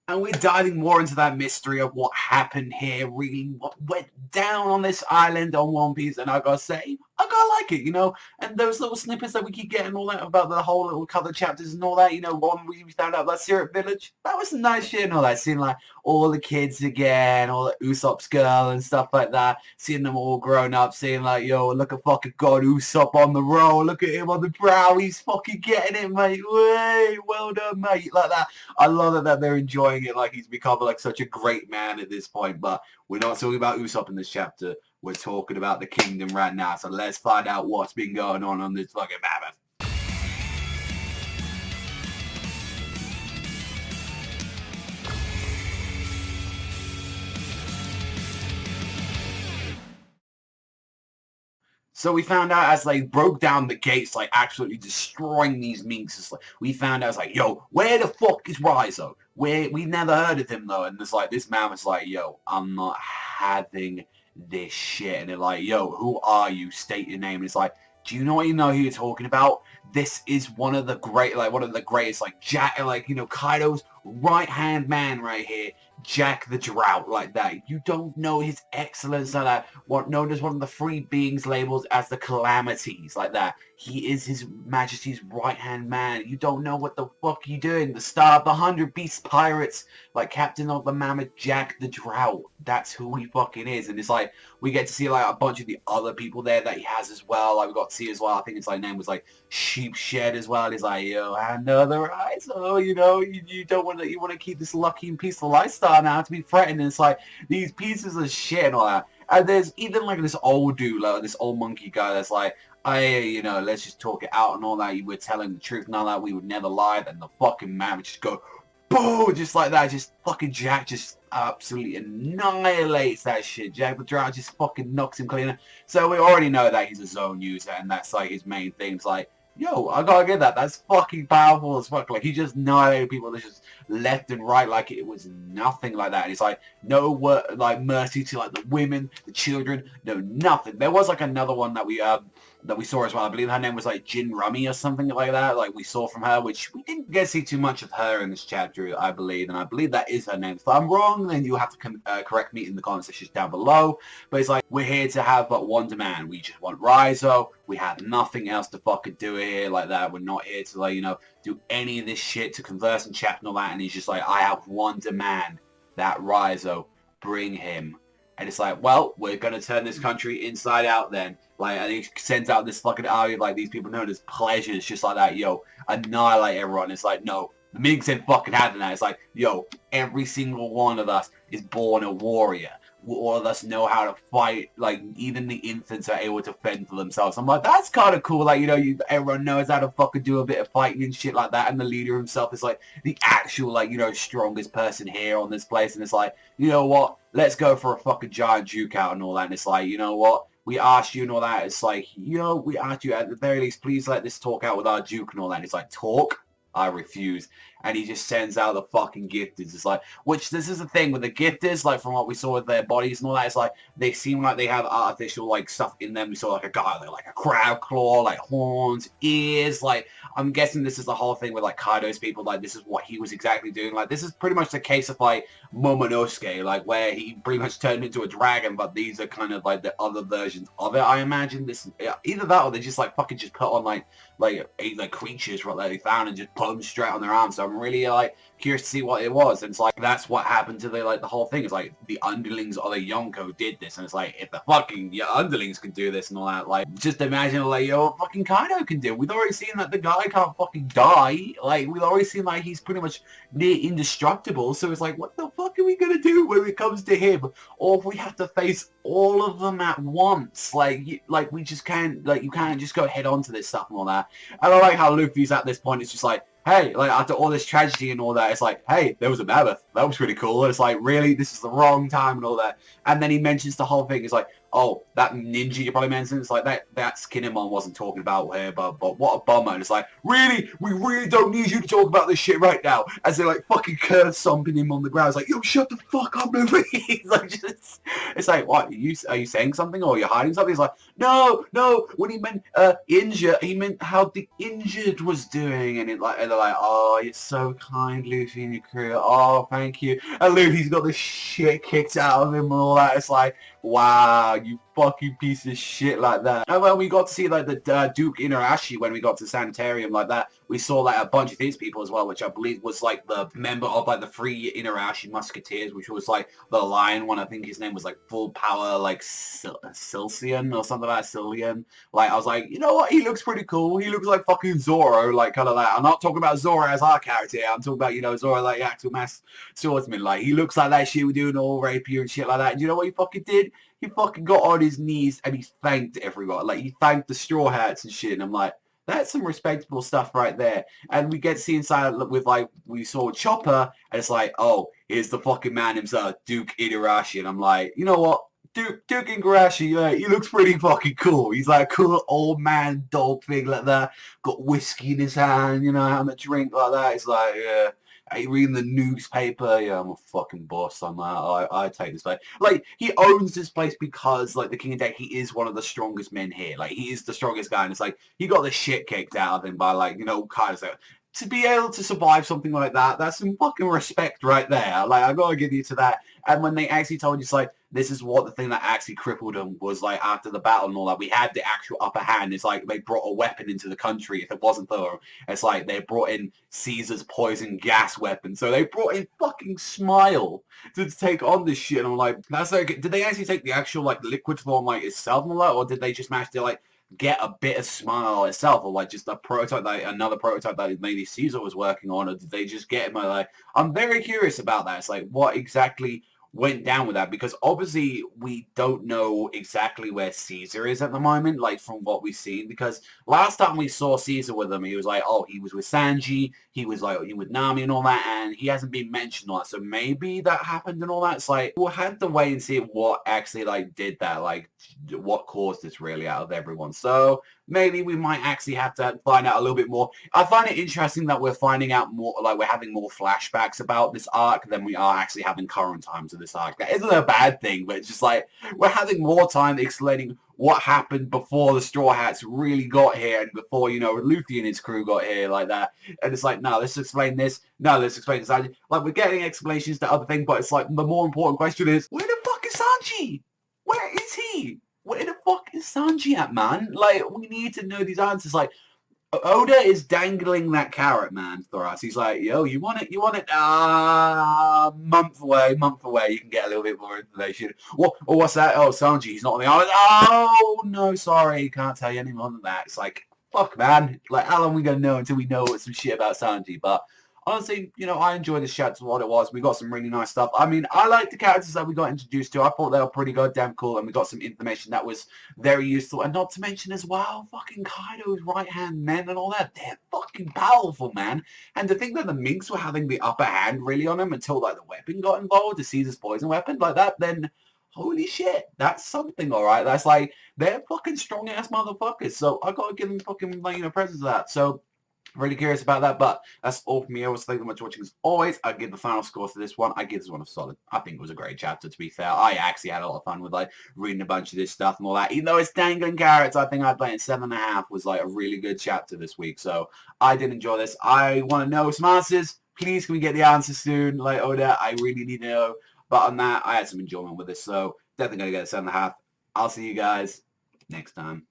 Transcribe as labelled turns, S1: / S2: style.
S1: And we're diving more into that mystery of what happened here, really what went down on this island on One Piece, and I gotta say, I gotta like it, you know, and those little snippets that we keep getting, all that, about the whole little couple of chapters and all that, you know, one we found out about Syrup Village, that was some nice shit and all that, seeing like all the kids again, all the Usopp's girl and stuff like that, seeing them all grown up, seeing like, yo, look at fucking God Usopp on the roll, look at him on the brow, he's fucking getting it, mate, way, well done, mate, like that. I love it that they're enjoying it, like he's become like such a great man at this point, but we're not talking about Usopp in this chapter. We're talking about the kingdom right now, so let's find out what's been going on this fucking mammoth. So we found out as they broke down the gates, like absolutely destroying these minks. Like, we found out, it's like, yo, where the fuck is Rizo? We never heard of him though, and it's like this man was like, yo, I'm not having this shit, and they're like, yo, who are you? State your name. And it's like, do you know who you're talking about? This is one of the greatest, like Jack, like, you know, Kaido's right hand man right here, Jack the Drought, like that. You don't know his excellence like that. What known as one of the three beings labeled as the Calamities, like that. He is His Majesty's right hand man. You don't know what the fuck you doing. The star of the 100 Beast Pirates, like Captain of the Mammoth, Jack the Drought. That's who he fucking is. And it's like we get to see like a bunch of the other people there that he has as well. Like we got to see as well. I think his like name was like Sheepshed as well. And he's like, yo, another eyes. Oh, you know, you don't want to. You want to keep this lucky and peaceful lifestyle now to be threatened. And it's like these pieces of shit and all that. And there's even like this old dude, like this old monkey guy that's like, hey, you know, let's just talk it out and all that. You were telling the truth and all that. We would never lie. Then the fucking man would just go, boom, just like that. Just fucking Jack just absolutely annihilates that shit. Jack the Drought just fucking knocks him clean. So we already know that he's a zone user and that's like his main thing. It's like, yo, I gotta get that. That's fucking powerful as fuck. Like, he just annihilated people that just left and right like it was nothing like that. And it's like, no like mercy to like the women, the children, no nothing. There was like another one that we saw as well. I believe her name was like Jin Rummy or something like that. Like we saw from her, which we didn't get to see too much of her in this chapter, I believe. And I believe that is her name. If I'm wrong, then you'll have to correct me in the comment section down below. But it's like, we're here to have but one demand. We just want Rizo. We have nothing else to fucking do here like that. We're not here to, like, you know, do any of this shit to converse and chat and all that. And he's just like, I have one demand. That Rizo, bring him. And it's like, well, we're going to turn this country inside out then. Like, and he sends out this fucking army of, like, these people known as pleasures, just like that. Yo, annihilate everyone. It's like, no, the Minks ain't fucking having that. It's like, yo, every single one of us is born a warrior. All of us know how to fight. Like, even the infants are able to fend for themselves. I'm like, that's kind of cool. Like, you know, everyone knows how to fucking do a bit of fighting and shit like that. And the leader himself is, like, the actual, like, you know, strongest person here on this place. And it's like, you know what? Let's go for a fucking giant juke out and all that. And it's like, you know what? We asked you and all that. It's like, you know, we asked you at the very least, please let this talk out with our duke and all that. And it's like, talk? I refuse. And he just sends out the fucking gifters. It's like, which this is the thing with the gifters, like from what we saw with their bodies and all that, it's like they seem like they have artificial like stuff in them. We saw like a guy like a crab claw, like horns, ears. Like, I'm guessing this is the whole thing with like Kaido's people. Like, this is what he was exactly doing. Like, this is pretty much the case of like Momonosuke, like where he pretty much turned into a dragon, but these are kind of like the other versions of it. I imagine this either that or they just like fucking just put on like creatures that they found and just put them straight on their arms. So I'm really like curious to see what it was. And it's like, that's what happened to the whole thing. It's like the underlings or the Yonko did this, and it's like, if the fucking underlings can do this and all that, like, just imagine like, yo, fucking Kaido can do. We've already seen that the guy can't fucking die. Like, we've already seen like he's pretty much near indestructible. So it's like, what the fuck are we gonna do when it comes to him? Or if we have to face all of them at once, like we just can't, like, you can't just go head on to this stuff and all that. And I like how Luffy's at this point, it's just like, hey, like, after all this tragedy and all that, it's like, hey, there was a mammoth. That was pretty cool. And it's like, really? This is the wrong time and all that. And then he mentions the whole thing. It's like, oh, that ninja you probably mentioned, it's like, that Kinemon wasn't talking about her, but what a bummer. And it's like, really? We really don't need you to talk about this shit right now. As they're like fucking curse stomping him on the ground. It's like, yo, shut the fuck up, movie. Like, just, it's like, what, are you saying something or are you hiding something? It's like, no, when he meant injured, he meant how the injured was doing. And they're like, oh, you're so kind, Luffy and your crew. Oh, thank you. And Luffy's got the shit kicked out of him and all that. It's like, wow, you fucking piece of shit like that. And when we got to see like the Duke Inarashi when we got to Sanitarium like that, we saw like a bunch of his people as well, which I believe was like the member of like the 3 Inarashi Musketeers, which was like the lion one. I think his name was like Full Power, like Silcian or something like that, Cillian. Like, I was like, you know what, he looks pretty cool. He looks like fucking Zoro, like kind of like, I'm not talking about Zoro as our character here. I'm talking about, you know, Zoro like actual mass swordsman. Like, he looks like that shit we're doing all rapier and shit like that. And you know what he fucking did? He fucking got on his knees and he thanked everyone. Like, he thanked the Straw Hats and shit. And I'm like, that's some respectable stuff right there. And we get to see inside with, like, we saw Chopper, and it's like, oh, here's the fucking man himself, Duke Igarashi. And I'm like, you know what? Duke Igarashi, yeah, he looks pretty fucking cool. He's like a cool old man dog thing like that. Got whiskey in his hand, you know, having a drink like that. It's like, yeah. Are you reading the newspaper? Yeah, I'm a fucking boss on that. I take this place. Like, he owns this place because, like, the King of Deck, he is one of the strongest men here. Like, he is the strongest guy, and it's like, he got the shit kicked out of him by, like, you know, Kaiser. To be able to survive something like that, that's some fucking respect right there. Like, I gotta give you to that. And when they actually told you, it's like, this is what the thing that actually crippled him was, like, after the battle and all that. We had the actual upper hand. It's like they brought a weapon into the country if it wasn't thorough. It's like they brought in Caesar's poison gas weapon. So they brought in fucking Smile to take on this shit. And I'm like, that's like, did they actually take the actual, like, liquid form, like, itself and all that? Or did they just manage to, like, get a bit of Smile itself, or like just a prototype, like another prototype that maybe Caesar was working on, or did they just get him? Like, I'm very curious about that. It's like, what exactly went down with that, because obviously we don't know exactly where Caesar is at the moment, like from what we've seen, because last time we saw Caesar with him, he was like, oh, he was with Sanji, he was like with Nami and all that, and he hasn't been mentioned on that, so maybe that happened and all that. It's like, we'll have to wait and see what actually like did that, like what caused this really out of everyone. So maybe we might actually have to find out a little bit more. I find it interesting that we're finding out more, like we're having more flashbacks about this arc than we are actually having current times of this arc. That isn't a bad thing, but it's just like we're having more time explaining what happened before the Straw Hats really got here and before, you know, Luffy and his crew got here like that. And it's like, no, let's explain this. No, let's explain this. Like, we're getting explanations to other things, but it's like the more important question is, where the fuck is Sanji? Where is he? Where the fuck is Sanji at, man? Like, we need to know these answers. Like, Oda is dangling that carrot, man, for us. He's like, yo, you want it? You want it? Month away. You can get a little bit more information. What? Or what's that? Oh, Sanji, he's not on the island. Oh, no, sorry. Can't tell you any more than that. It's like, fuck, man. Like, how long are we going to know until we know some shit about Sanji? But honestly, you know, I enjoyed this chat to what it was. We got some really nice stuff. I mean, I like the characters that we got introduced to. I thought they were pretty goddamn cool, and we got some information that was very useful. And not to mention as well, fucking Kaido's right-hand men and all that. They're fucking powerful, man. And to think that the Minks were having the upper hand really on them until, like, the weapon got involved, the Caesar's poison weapon, like that, then holy shit, that's something, all right? That's like, they're fucking strong-ass motherfuckers. So I gotta give them fucking, like, you know, presents of that. So really curious about that, but that's all from me. I was thank you much for watching. As always, I give the final score for this one. I give this one a solid. I think it was a great chapter, to be fair. I actually had a lot of fun with like reading a bunch of this stuff and all that. Even though it's dangling carrots, I think I'd play it 7.5 was like a really good chapter this week. So I did enjoy this. I want to know some answers. Please, can we get the answers soon? Like Oda, I really need to know. But on that, I had some enjoyment with this. So definitely going to get a 7.5. I'll see you guys next time.